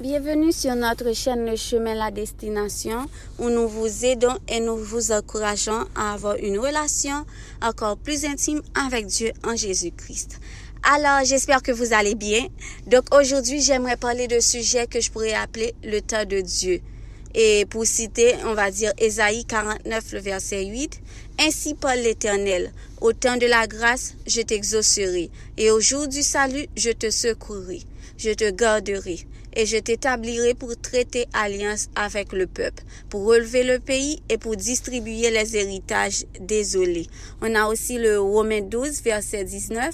Bienvenue sur notre chaîne Le Chemin La Destination où nous vous aidons et nous vous encourageons à avoir une relation encore plus intime avec Dieu en Jésus-Christ. Alors, j'espère que vous allez bien. Donc aujourd'hui, j'aimerais parler d'un sujet que je pourrais appeler le temps de Dieu. Et pour citer, on va dire Ésaïe 49, le verset 8. « Ainsi parle l'Éternel, au temps de la grâce, je t'exaucerai, et au jour du salut, je te secourrai, je te garderai. » Et je t'établirai pour traiter alliance avec le peuple, pour relever le pays et pour distribuer les héritages désolés. On a aussi le Romains 12, verset 19.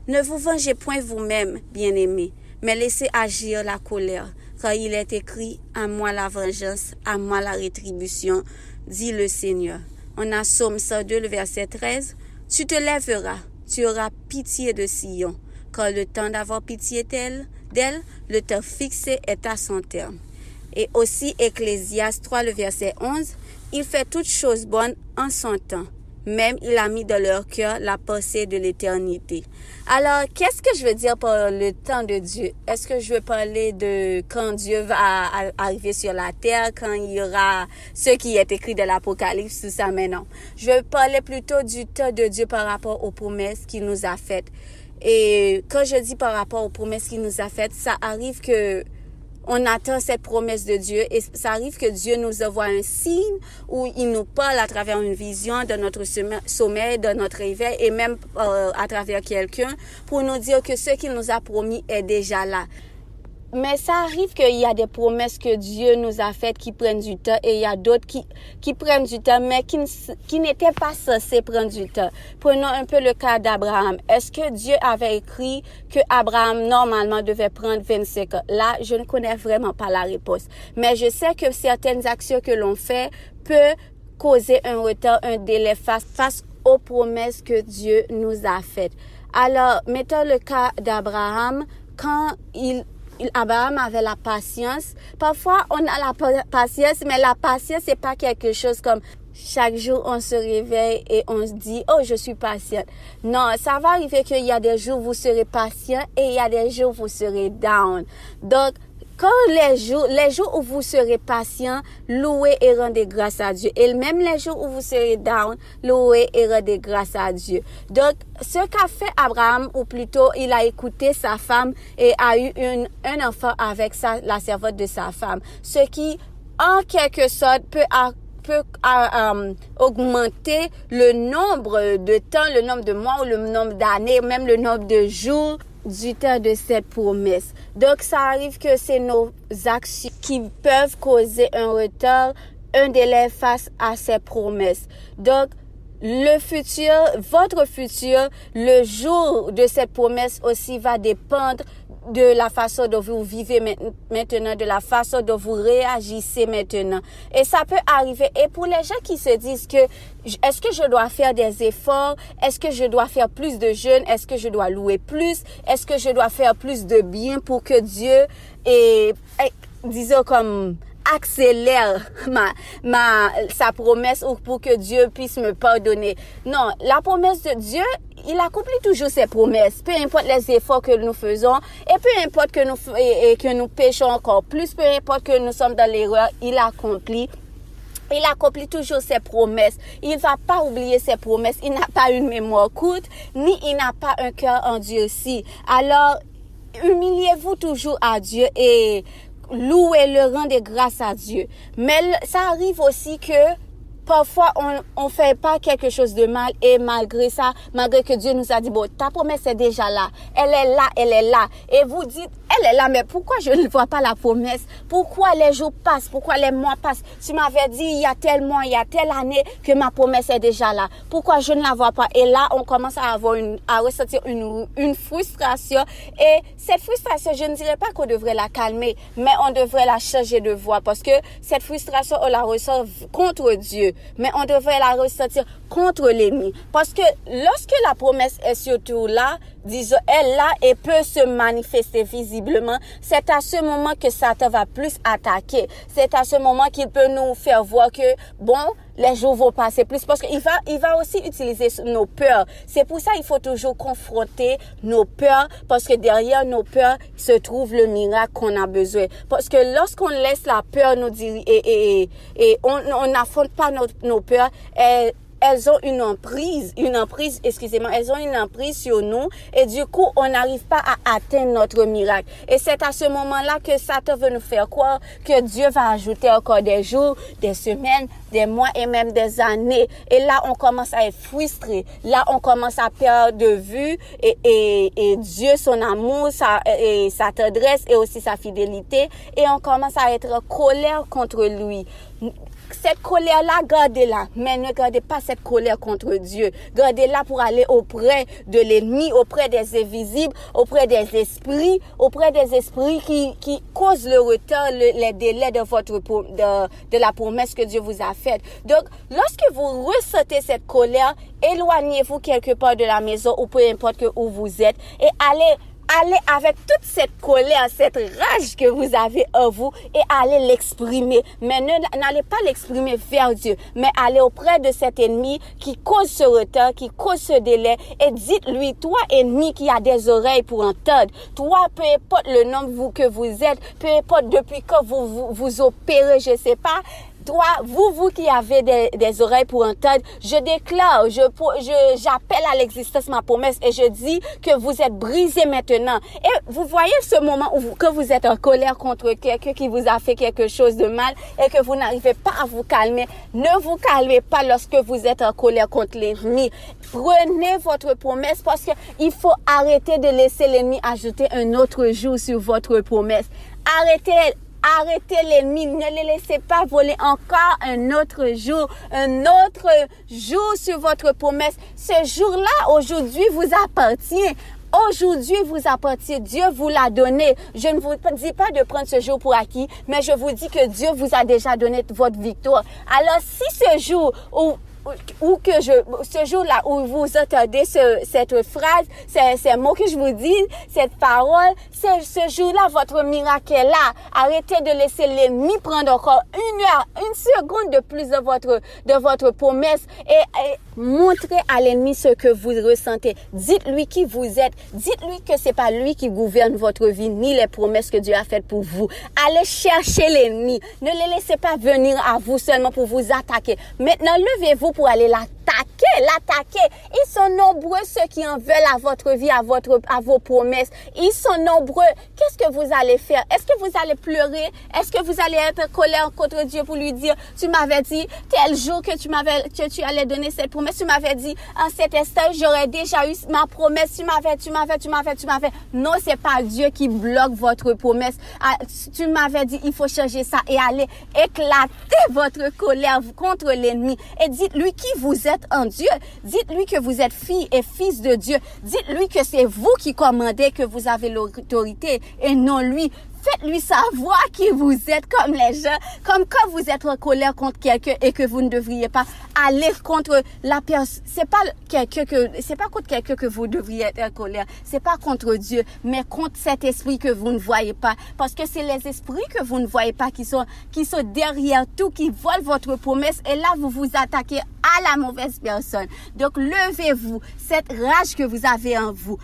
Ne vous vengez point vous-même, bien-aimés, mais laissez agir la colère, car il est écrit, à moi la vengeance, à moi la rétribution, dit le Seigneur. On a Psaume 102, le verset 13. Tu te lèveras, tu auras pitié de Sion, car le temps d'avoir pitié d'elle, le temps fixé est à son terme. Et aussi Ecclésiaste 3, le verset 11, il fait toutes choses bonnes en son temps. Même il a mis dans leur cœur la pensée de l'éternité. Alors, qu'est-ce que je veux dire par le temps de Dieu? Est-ce que je veux parler de quand Dieu va arriver sur la terre, quand il y aura ce qui est écrit dans l'Apocalypse, tout ça? Mais non. Je veux parler plutôt du temps de Dieu par rapport aux promesses qu'il nous a faites. Et quand je dis par rapport aux promesses qu'il nous a faites, ça arrive que on attend cette promesse de Dieu et ça arrive que Dieu nous envoie un signe où il nous parle à travers une vision de notre sommeil, de notre réveil et même à travers quelqu'un pour nous dire que ce qu'il nous a promis est déjà là. Mais ça arrive qu'il y a des promesses que Dieu nous a faites qui prennent du temps et il y a d'autres qui prennent du temps mais qui n'étaient pas censés prendre du temps. Prenons un peu le cas d'Abraham. Est-ce que Dieu avait écrit que Abraham normalement devait prendre 25 ans? Là, je ne connais vraiment pas la réponse. Mais je sais que certaines actions que l'on fait peuvent causer un retard, un délai face aux promesses que Dieu nous a faites. Alors, mettons le cas d'Abraham quand Abraham avait la patience. Parfois, on a la patience, mais la patience, c'est pas quelque chose comme chaque jour, on se réveille et on se dit, oh, je suis patiente. Non, ça va arriver qu'il y a des jours où vous serez patient et il y a des jours où vous serez down. Donc, quand les jours où vous serez patient, louez et rendez grâce à Dieu. Et même les jours où vous serez down, louez et rendez grâce à Dieu. Donc, ce qu'a fait Abraham, ou plutôt, il a écouté sa femme et a eu un enfant avec la servante de sa femme. Ce qui, en quelque sorte, peut augmenter le nombre de temps, le nombre de mois ou le nombre d'années, même le nombre de jours du temps de cette promesse. Donc, ça arrive que c'est nos actions qui peuvent causer un retard, un délai face à ces promesses. Donc, votre futur, le jour de cette promesse aussi va dépendre de la façon dont vous vivez maintenant, de la façon dont vous réagissez maintenant. Et ça peut arriver. Et pour les gens qui se disent que est-ce que je dois faire des efforts? Est-ce que je dois faire plus de jeûnes? Est-ce que je dois louer plus? Est-ce que je dois faire plus de bien pour que Dieu disons comme accélère sa promesse ou pour que Dieu puisse me pardonner? Non, la promesse de Dieu, il accomplit toujours ses promesses, peu importe les efforts que nous faisons et peu importe que nous péchons encore plus, peu importe que nous sommes dans l'erreur, il accomplit toujours ses promesses. Il va pas oublier ses promesses. Il n'a pas une mémoire courte, ni il n'a pas un cœur endurci. Alors, humiliez-vous toujours à Dieu et louez-le, rendez grâce à Dieu. Mais ça arrive aussi que parfois, on fait pas quelque chose de mal et malgré ça, malgré que Dieu nous a dit, bon, ta promesse est déjà là. Elle est là. Et vous dites, elle est là, mais pourquoi je ne vois pas la promesse? Pourquoi les jours passent? Pourquoi les mois passent? Tu m'avais dit, il y a tel mois, il y a telle année que ma promesse est déjà là. Pourquoi je ne la vois pas? Et là, on commence à ressentir une frustration. Et cette frustration, je ne dirais pas qu'on devrait la calmer, mais on devrait la changer de voie parce que cette frustration, on la ressent contre Dieu. Mais on devrait la ressentir contre l'ennemi. Parce que lorsque la promesse est surtout là, disons, elle là et peut se manifester visiblement, c'est à ce moment que Satan va plus attaquer. C'est à ce moment qu'il peut nous faire voir que, bon, les jours vont passer plus parce qu'il va aussi utiliser nos peurs. C'est pour ça qu'il faut toujours confronter nos peurs parce que derrière nos peurs se trouve le miracle qu'on a besoin. Parce que lorsqu'on laisse la peur nous dire et on n'affronte pas nos peurs, elles ont une emprise, elles ont une emprise sur nous et du coup, on n'arrive pas à atteindre notre miracle. Et c'est à ce moment-là que Satan veut nous faire croire que Dieu va ajouter encore des jours, des semaines, des mois et même des années. Et là, on commence à être frustré. Là, on commence à perdre de vue et Dieu, son amour, sa tendresse et aussi sa fidélité. Et on commence à être en colère contre lui. Cette colère-là, gardez-la, mais ne gardez pas cette colère contre Dieu. Gardez-la pour aller auprès de l'ennemi, auprès des invisibles, auprès des esprits qui causent le retard, les délais de la promesse que Dieu vous a faite. Donc, lorsque vous ressentez cette colère, éloignez-vous quelque part de la maison ou peu importe où vous êtes et allez avec toute cette colère, cette rage que vous avez en vous et allez l'exprimer. Mais n'allez pas l'exprimer vers Dieu, mais allez auprès de cet ennemi qui cause ce retard, qui cause ce délai et dites-lui, toi ennemi qui a des oreilles pour entendre, toi peu importe le nombre que vous êtes, peu importe depuis quand vous opérez, je sais pas, toi, vous qui avez des oreilles pour entendre, je déclare, j'appelle à l'existence ma promesse et je dis que vous êtes brisés maintenant. Et vous voyez ce moment que vous êtes en colère contre quelqu'un qui vous a fait quelque chose de mal et que vous n'arrivez pas à vous calmer. Ne vous calmez pas lorsque vous êtes en colère contre l'ennemi. Prenez votre promesse parce qu'il faut arrêter de laisser l'ennemi ajouter un autre jour sur votre promesse. Arrêtez l'ennemi, ne les laissez pas voler encore un autre jour sur votre promesse. Ce jour-là, aujourd'hui, vous appartient. Aujourd'hui vous appartient, Dieu vous l'a donné. Je ne vous dis pas de prendre ce jour pour acquis, mais je vous dis que Dieu vous a déjà donné votre victoire. Alors si ce jour ce jour-là où vous entendez cette phrase, ces mots que je vous dis, cette parole, ce jour-là, votre miracle est là. Arrêtez de laisser l'ennemi prendre encore une seconde de plus de votre promesse et montrez à l'ennemi ce que vous ressentez. Dites-lui qui vous êtes. Dites-lui que c'est pas lui qui gouverne votre vie, ni les promesses que Dieu a faites pour vous. Allez chercher l'ennemi. Ne les laissez pas venir à vous seulement pour vous attaquer. Maintenant, levez-vous pour aller l'attaquer. Ils sont nombreux ceux qui en veulent à votre vie, à vos promesses. Ils sont nombreux. Qu'est-ce que vous allez faire? Est-ce que vous allez pleurer? Est-ce que vous allez être en colère contre Dieu pour lui dire, tu m'avais dit tel jour que tu allais donner cette promesse, tu m'avais dit en cet instant j'aurais déjà eu ma promesse, tu m'avais. Non, c'est pas Dieu qui bloque votre promesse. Tu m'avais dit il faut changer ça et aller éclater votre colère contre l'ennemi et dites-lui qui vous êtes en Dieu. Dites-lui que vous êtes fille et fils de Dieu. Dites-lui que c'est vous qui commandez, que vous avez l'autorité et non lui. Faites-lui savoir qui vous êtes comme les gens, comme quand vous êtes en colère contre quelqu'un et que vous ne devriez pas aller contre la personne. C'est pas contre quelqu'un que vous devriez être en colère. C'est pas contre Dieu, mais contre cet esprit que vous ne voyez pas. Parce que c'est les esprits que vous ne voyez pas qui sont derrière tout, qui volent votre promesse et là vous vous attaquez à la mauvaise personne. Donc levez-vous, cette rage que vous avez en vous.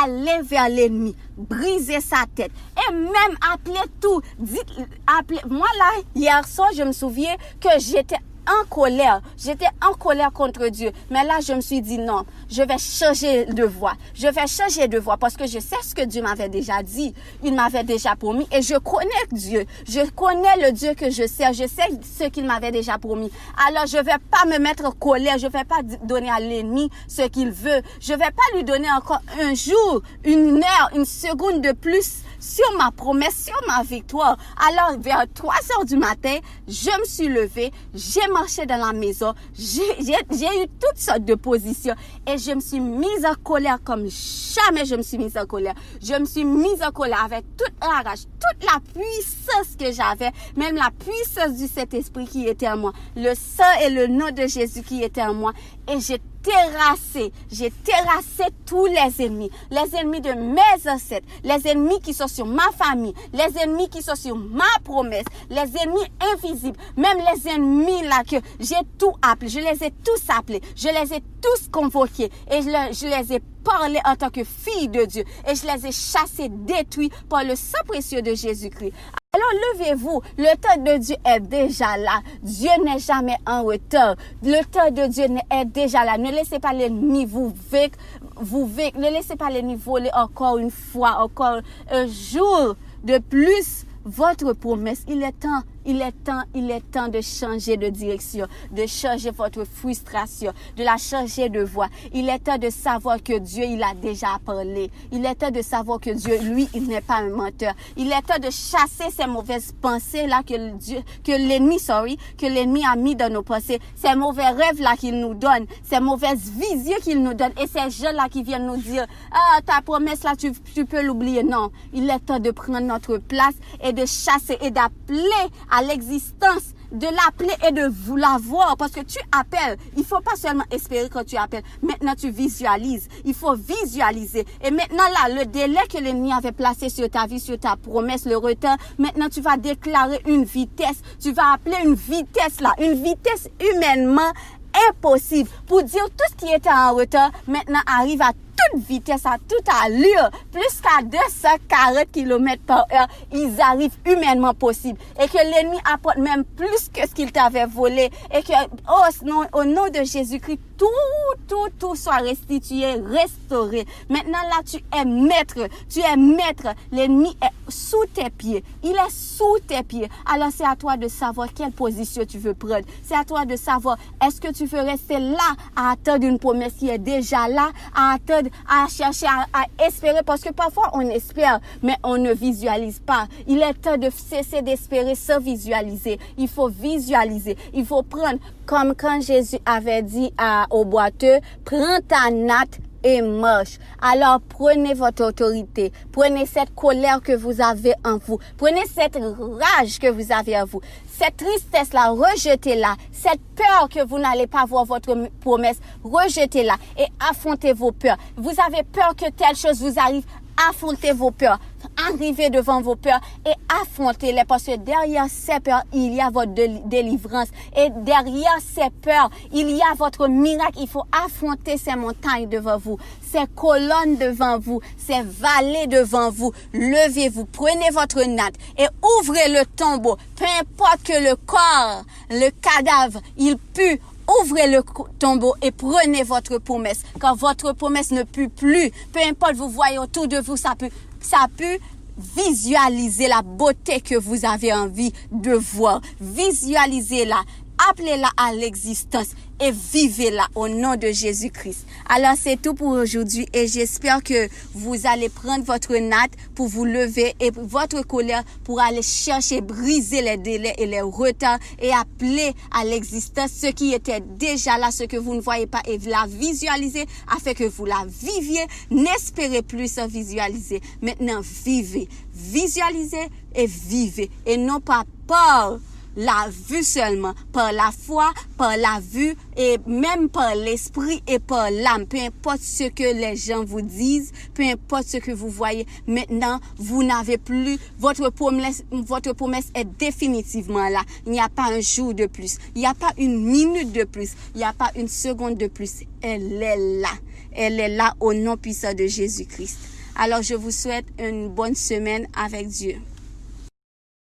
Allez vers l'ennemi, brisez sa tête et même appelez tout. Moi là, hier soir, je me souviens que j'étais en colère contre Dieu. Mais là, je me suis dit non, je vais changer de voie. Parce que je sais ce que Dieu m'avait déjà dit. Il m'avait déjà promis et je connais Dieu. Je connais le Dieu que je sers. Je sais ce qu'il m'avait déjà promis. Alors, je vais pas me mettre en colère. Je vais pas donner à l'ennemi ce qu'il veut. Je vais pas lui donner encore un jour, une heure, une seconde de plus sur ma promesse, sur ma victoire. Alors, vers 3 heures du matin, je me suis levée, j'ai marché dans la maison, j'ai eu toutes sortes de positions et je me suis mise en colère comme jamais je me suis mise en colère. Je me suis mise en colère avec toute la rage, toute la puissance que j'avais, même la puissance du Saint-Esprit qui était en moi, le sang et le nom de Jésus qui était en moi et j'ai terrassé tous les ennemis de mes ancêtres, les ennemis qui sont sur ma famille, les ennemis qui sont sur ma promesse, les ennemis invisibles, même les ennemis là que j'ai tout appelé, je les ai tous appelés, je les ai tous convoqués et je les ai parlé en tant que fille de Dieu et je les ai chassés, détruits par le sang précieux de Jésus-Christ. Alors levez-vous, le temps de Dieu est déjà là. Dieu n'est jamais en retard. Le temps de Dieu est déjà là. Ne laissez pas l'ennemi vous vaincre. Ne laissez pas l'ennemi voler encore une fois, encore un jour de plus votre promesse. Il est temps de changer de direction, de changer votre frustration, de la changer de voix. Il est temps de savoir que Dieu, il a déjà parlé. Il est temps de savoir que Dieu, lui, il n'est pas un menteur. Il est temps de chasser ces mauvaises pensées là que l'ennemi a mis dans nos pensées, ces mauvais rêves là qu'il nous donne, ces mauvaises visions qu'il nous donne et ces gens là qui viennent nous dire ta promesse là tu peux l'oublier. Non, il est temps de prendre notre place et de chasser et d'appeler à l'existence, de l'appeler et de vous la voir, parce que tu appelles. Il faut pas seulement espérer quand tu appelles. Maintenant, tu visualises. Il faut visualiser. Et maintenant, là, le délai que l'ennemi avait placé sur ta vie, sur ta promesse, le retard, maintenant, tu vas déclarer une vitesse. Tu vas appeler une vitesse, là, une vitesse humainement impossible pour dire tout ce qui était en retard, maintenant arrive à toute vitesse, à toute allure, plus qu'à 240 km par heure, ils arrivent humainement possible. Et que l'ennemi apporte même plus que ce qu'il t'avait volé. Et que, au nom de Jésus-Christ, tout soit restitué, restauré. Maintenant là, tu es maître. L'ennemi est sous tes pieds. Il est sous tes pieds. Alors c'est à toi de savoir quelle position tu veux prendre. C'est à toi de savoir, est-ce que tu veux rester là à attendre une promesse qui est déjà là, à attendre, à chercher, à espérer, parce que parfois on espère, mais on ne visualise pas. Il est temps de cesser d'espérer sans visualiser. Il faut visualiser. Il faut prendre, comme quand Jésus avait dit au boiteux, prends ta natte et marche. Alors prenez votre autorité, prenez cette colère que vous avez en vous, prenez cette rage que vous avez en vous, cette tristesse-là, rejetez-la, cette peur que vous n'allez pas voir votre promesse, rejetez-la et affrontez vos peurs. Vous avez peur que telle chose vous arrive, affrontez vos peurs, arrivez devant vos peurs et affrontez-les, parce que derrière ces peurs, il y a votre délivrance et derrière ces peurs, il y a votre miracle. Il faut affronter ces montagnes devant vous, ces colonnes devant vous, ces vallées devant vous. Levez-vous, prenez votre natte et ouvrez le tombeau. Peu importe que le corps, le cadavre, il pue, ouvrez le tombeau et prenez votre promesse. Quand votre promesse ne pue plus, peu importe, vous voyez autour de vous, ça pue. Visualisez la beauté que vous avez envie de voir. Visualisez-la. Appelez-la à l'existence et vivez-la au nom de Jésus-Christ. Alors c'est tout pour aujourd'hui et j'espère que vous allez prendre votre natte pour vous lever et votre colère pour aller chercher, briser les délais et les retards et appeler à l'existence ce qui était déjà là, ce que vous ne voyez pas, et la visualiser afin que vous la viviez. N'espérez plus sans visualiser. Maintenant, vivez, visualisez et vivez et non pas par la vue seulement, par la foi, par la vue et même par l'esprit et par l'âme. Peu importe ce que les gens vous disent, peu importe ce que vous voyez, maintenant vous n'avez plus, votre promesse est définitivement là. Il n'y a pas un jour de plus, il n'y a pas une minute de plus, il n'y a pas une seconde de plus. Elle est là au nom puissant de Jésus-Christ. Alors je vous souhaite une bonne semaine avec Dieu.